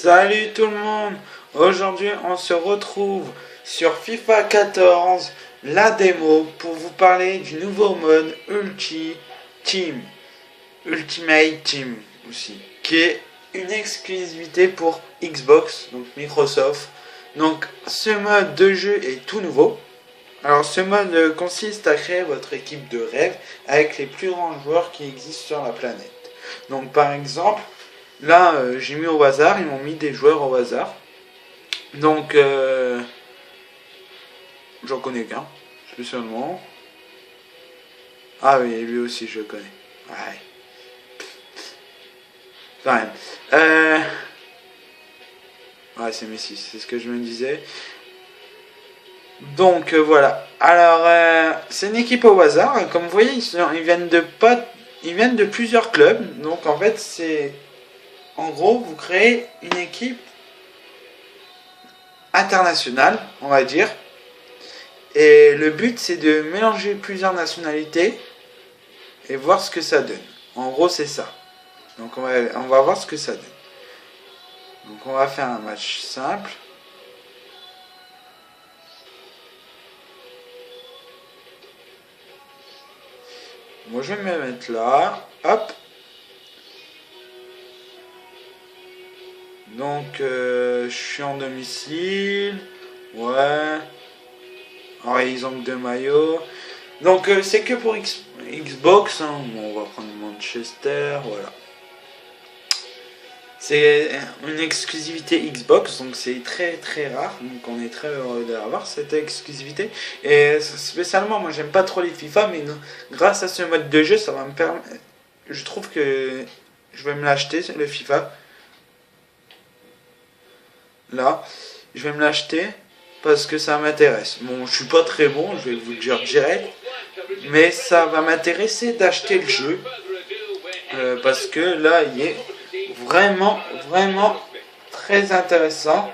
Salut tout le monde. Aujourd'hui on se retrouve sur FIFA 14, la démo, pour vous parler du nouveau mode Ultimate Team aussi, qui est une exclusivité pour Xbox, donc Microsoft. Donc ce mode de jeu est tout nouveau. Alors ce mode consiste à créer votre équipe de rêve avec les plus grands joueurs qui existent sur la planète. Donc par exemple, là j'ai mis au hasard, ils m'ont mis des joueurs au hasard. Donc j'en connais qu'un, spécialement. Ah oui, lui aussi je le connais. Ouais. Quand même. Ouais, c'est Messi, c'est ce que je me disais. Donc voilà. Alors c'est une équipe au hasard. Comme vous voyez, ils viennent de plusieurs clubs. Donc en fait, c'est en gros, vous créez une équipe internationale, on va dire. Et le but, c'est de mélanger plusieurs nationalités et voir ce que ça donne. En gros, c'est ça. Donc on va voir ce que ça donne. Donc on va faire un match simple. Moi je vais me mettre là. Hop. Donc je suis en domicile. Ouais. Alors ils ont que deux maillots. Donc c'est que pour Xbox. Hein. Bon, on va prendre Manchester. Voilà. C'est une exclusivité Xbox, donc c'est très très rare, donc on est très heureux d'avoir cette exclusivité. Et spécialement, moi j'aime pas trop les FIFA, mais non, grâce à ce mode de jeu, ça va me permettre. Je trouve que je vais me l'acheter, le FIFA. Là, je vais me l'acheter parce que ça m'intéresse. Bon, je suis pas très bon, je vais vous le dire direct, mais ça va m'intéresser d'acheter le jeu parce que là, il est vraiment très intéressant.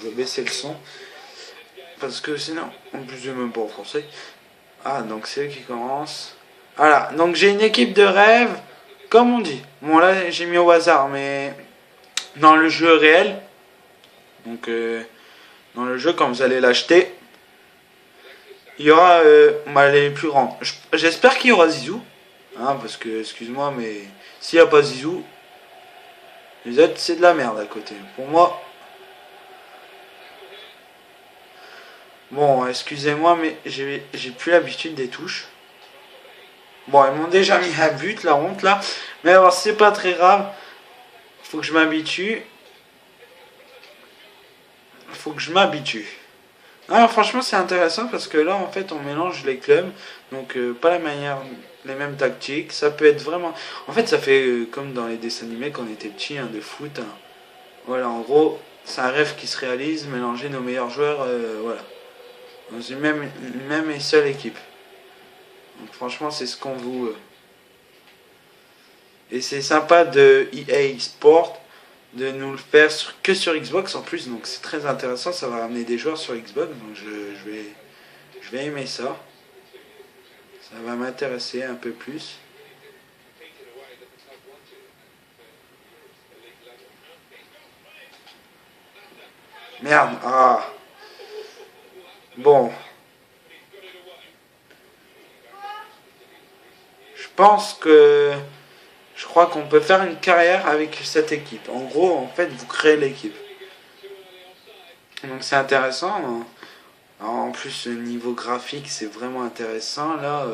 Je vais baisser le son parce que sinon, en plus je même pas en français. Ah, donc c'est eux qui commencent. Voilà, donc j'ai une équipe de rêve, comme on dit. Bon là j'ai mis au hasard, mais dans le jeu réel, donc dans le jeu quand vous allez l'acheter, il y aura les plus grands. J'espère qu'il y aura Zizou, hein, parce que excuse-moi, mais s'il n'y a pas Zizou, les autres, c'est de la merde à côté. Pour moi. Bon, excusez-moi, mais j'ai plus l'habitude des touches. Bon, ils m'ont déjà mis un but, la honte là. Mais alors, c'est pas très grave. Faut que je m'habitue. Faut que je m'habitue. Alors, franchement, c'est intéressant parce que là, en fait, on mélange les clubs. Donc, pas la manière, les mêmes tactiques. Ça peut être vraiment. En fait, ça fait comme dans les dessins animés quand on était petit, hein, de foot. Hein. Voilà, en gros, c'est un rêve qui se réalise, mélanger nos meilleurs joueurs, voilà, dans une même et seule équipe. Donc franchement, c'est ce qu'on vous... Et c'est sympa de EA Sport de nous le faire que sur Xbox en plus, donc c'est très intéressant, ça va ramener des joueurs sur Xbox, donc je vais aimer ça. Ça va m'intéresser un peu plus. Merde, ah. Bon. Je pense que... Je crois qu'on peut faire une carrière avec cette équipe. En gros, en fait, vous créez l'équipe. Donc c'est intéressant. Hein. Alors, en plus, le niveau graphique, c'est vraiment intéressant. Là,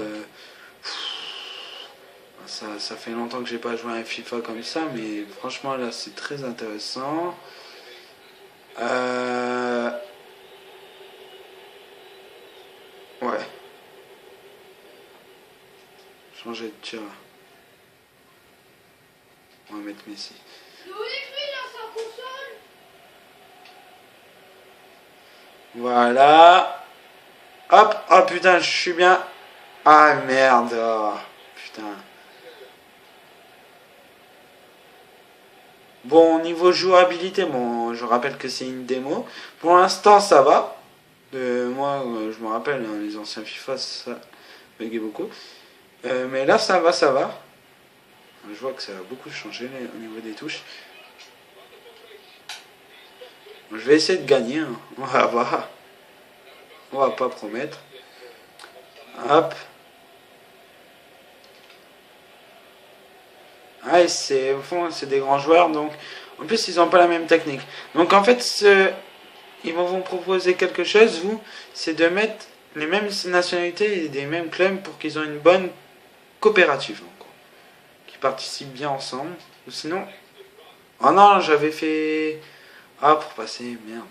ça fait longtemps que j'ai pas joué à un FIFA comme ça, mais franchement, là, c'est très intéressant. Ouais. Changer de tir. On va mettre Messi. Voilà. Hop. Oh putain, je suis bien. Ah merde. Oh, putain. Bon, niveau jouabilité, bon, je rappelle que c'est une démo. Pour l'instant, ça va. Moi, je me rappelle, hein, les anciens FIFA, ça buguait beaucoup. Mais là, ça va, ça va. Je vois que ça a beaucoup changé au niveau des touches. Je vais essayer de gagner, hein. On va voir. On va pas promettre. Hop. Ah, c'est au fond, c'est des grands joueurs, donc en plus ils ont pas la même technique. Donc en fait, ils vont vous proposer quelque chose, vous, c'est de mettre les mêmes nationalités et des mêmes clubs pour qu'ils aient une bonne coopérative, donc, qui participent bien ensemble. Ou sinon, oh non, j'avais fait pour passer, merde.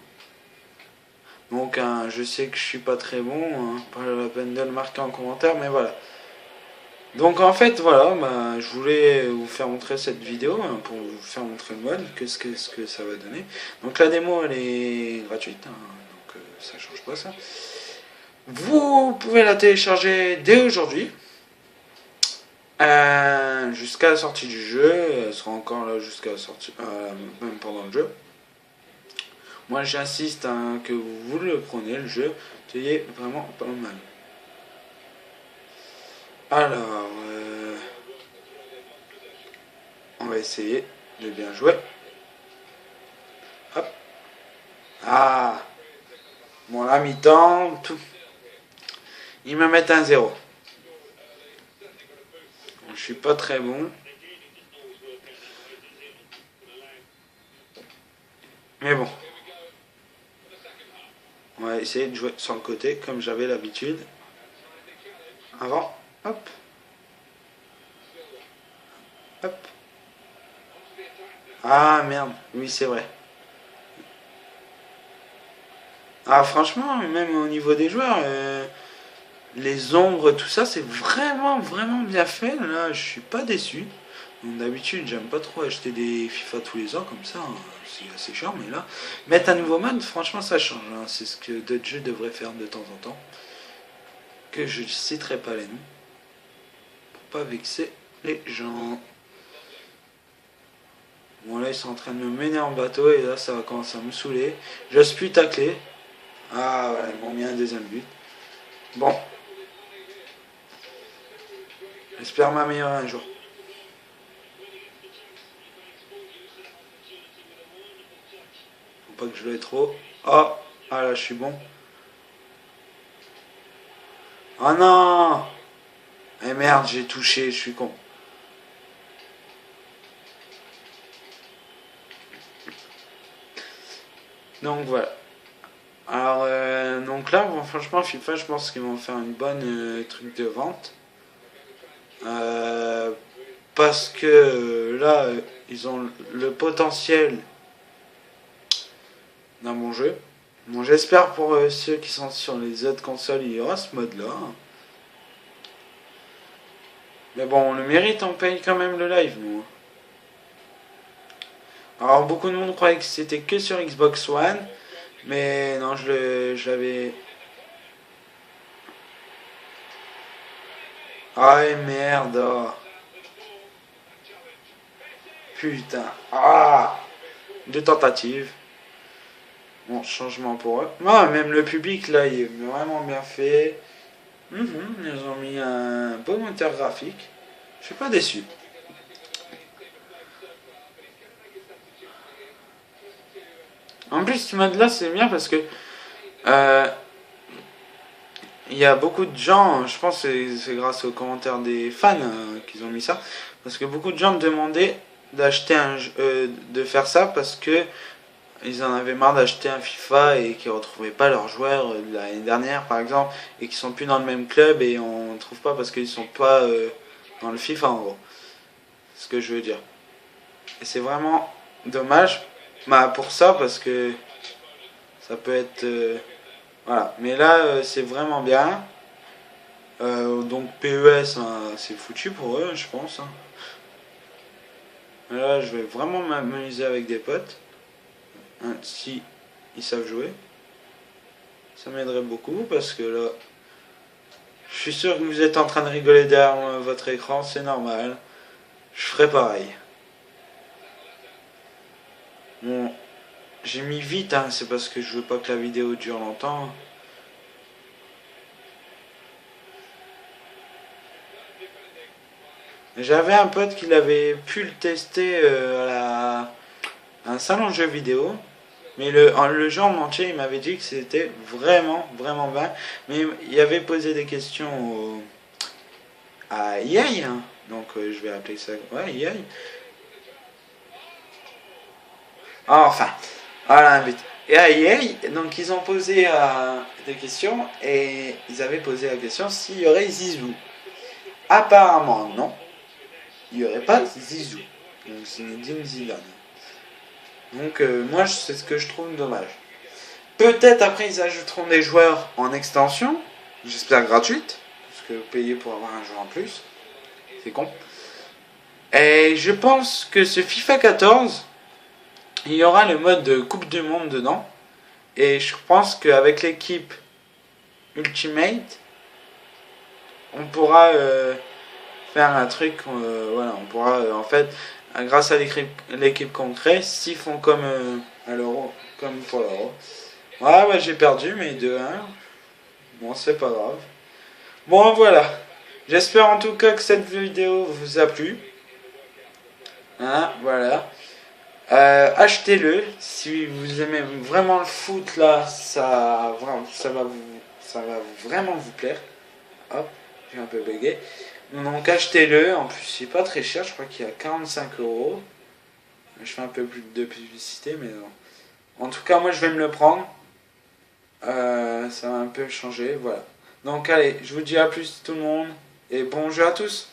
Donc je sais que je suis pas très bon, hein, pas la peine de le marquer en commentaire, mais voilà. Donc en fait voilà, je voulais vous faire montrer cette vidéo hein, pour vous faire montrer le mode, ce que ça va donner. Donc la démo elle est gratuite, hein, donc ça change pas ça. Vous pouvez la télécharger dès aujourd'hui, jusqu'à la sortie du jeu, elle sera encore là jusqu'à la sortie, même pendant le jeu. Moi j'insiste hein, que vous le prenez le jeu, c'est vraiment pas mal. Alors, on va essayer de bien jouer. Hop. Ah. Bon, la mi-temps, tout. Ils me mettent un 0. Je suis pas très bon. Mais bon. On va essayer de jouer sur le côté comme j'avais l'habitude. Avant. Hop. Hop. Ah merde. Oui, c'est vrai. Ah franchement, même au niveau des joueurs, les ombres, tout ça, c'est vraiment, vraiment bien fait. Là, je suis pas déçu. D'habitude, j'aime pas trop acheter des FIFA tous les ans comme ça. Hein. C'est assez chiant, mais là, mettre un nouveau mode, franchement, ça change. Hein. C'est ce que d'autres jeux devraient faire de temps en temps. Que je ne citerai pas les noms. Pour pas vexer les gens. Bon, là, ils sont en train de me mener en bateau et là, ça va commencer à me saouler. J'ose plus tacler. Ah, voilà, ils m'ont mis un deuxième but. Bon. J'espère m'améliorer un jour. Faut pas que je l'aie trop. Oh, ah là, je suis bon. Oh non! Eh merde, j'ai touché, je suis con. Donc voilà. Alors, donc là, bon, franchement, FIFA, je pense qu'ils vont faire une bonne truc de vente. Parce que là, ils ont le potentiel d'un bon jeu. Bon, j'espère pour ceux qui sont sur les autres consoles, il y aura ce mode-là. Mais bon, on le mérite, on paye quand même le live, nous. Alors, beaucoup de monde croyait que c'était que sur Xbox One. Mais non, je l'avais... Ah merde. Oh. Putain. Ah. Deux tentatives. Bon, changement pour eux. Ah, même le public, là, il est vraiment bien fait. Ils ont mis un beau moteur graphique. Je suis pas déçu. En plus, ce mode-là, c'est bien parce que... il y a beaucoup de gens, je pense que c'est grâce aux commentaires des fans qu'ils ont mis ça, parce que beaucoup de gens me demandaient d'acheter de faire ça parce que ils en avaient marre d'acheter un FIFA et qu'ils retrouvaient pas leurs joueurs de l'année dernière par exemple et qu'ils sont plus dans le même club et on ne trouve pas parce qu'ils sont pas dans le FIFA en gros. C'est ce que je veux dire. Et c'est vraiment dommage pour ça parce que ça peut être voilà, mais là c'est vraiment bien. Donc PES, hein, c'est foutu pour eux, je pense. Hein. Là, je vais vraiment m'amuser avec des potes. Hein, si ils savent jouer. Ça m'aiderait beaucoup parce que là, je suis sûr que vous êtes en train de rigoler derrière votre écran, c'est normal. Je ferai pareil. Bon, j'ai mis vite, hein, c'est parce que je veux pas que la vidéo dure longtemps. J'avais un pote qui avait pu le tester à un salon de jeux vidéo Mais le jeu en entier, il m'avait dit que c'était vraiment, vraiment bien. Mais il avait posé des questions à EA, hein. Donc je vais appeler ça, ouais, EA. Ah, enfin, voilà un but. Et à EA, donc ils ont posé des questions et ils avaient posé la question s'il y aurait Zizou. Apparemment non, il n'y aurait pas Zizou. Donc Zinedine Zidane. Donc moi c'est ce que je trouve dommage. Peut-être après ils ajouteront des joueurs en extension, j'espère gratuite, parce que payer pour avoir un joueur en plus, c'est con. Et je pense que ce FIFA 14, il y aura le mode de Coupe du Monde dedans. Et je pense qu'avec l'équipe Ultimate, on pourra faire un truc, voilà, on pourra en fait, grâce à l'équipe qu'on crée, s'ils font comme à l'Euro, comme pour l'Euro. Ouais, j'ai perdu, mais 2-1. Bon, c'est pas grave. Bon, voilà. J'espère en tout cas que cette vidéo vous a plu. Hein, voilà. Achetez-le. Si vous aimez vraiment le foot, là, ça va vraiment vous plaire. Hop, j'ai un peu bugué. Donc achetez-le. En plus, c'est pas très cher. Je crois qu'il y a 45€. Je fais un peu plus de publicité, mais non. En tout cas, moi, je vais me le prendre. Ça va un peu changer. Voilà. Donc allez, je vous dis à plus tout le monde. Et bon jeu à tous.